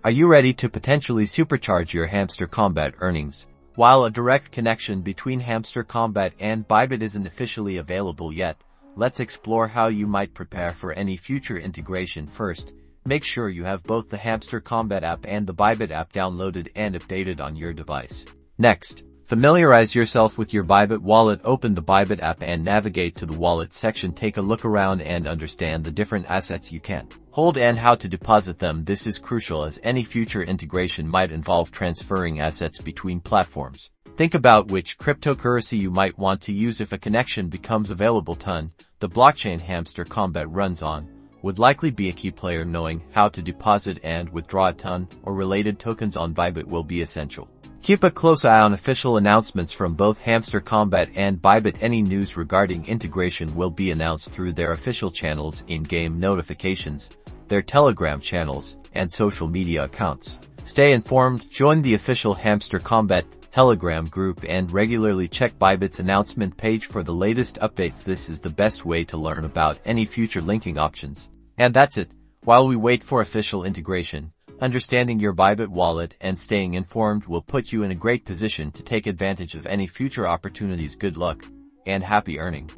Are you ready to potentially supercharge your Hamster Kombat earnings? While a direct connection between Hamster Kombat and Bybit isn't officially available yet, let's explore how you might prepare for any future integration. First, make sure you have both the Hamster Kombat app and the Bybit app downloaded and updated on your device. Next, familiarize yourself with your Bybit wallet. Open the Bybit app and navigate to the wallet section. Take a look around and understand the different assets you can hold and how to deposit them. This is crucial as any future integration might involve transferring assets between platforms. Think about which cryptocurrency you might want to use if a connection becomes available. The blockchain Hamster Kombat runs on would likely be a key player. Knowing how to deposit and withdraw a ton or related tokens on Bybit will be essential. Keep a close eye on official announcements from both Hamster Kombat and Bybit. Any news regarding integration will be announced through their official channels, in-game notifications, their Telegram channels, and social media accounts. Stay informed, join the official Hamster Kombat Telegram group, and regularly check Bybit's announcement page for the latest updates. This is the best way to learn about any future linking options. And that's it. While we wait for official integration, understanding your Bybit wallet and staying informed will put you in a great position to take advantage of any future opportunities. Good luck and happy earning.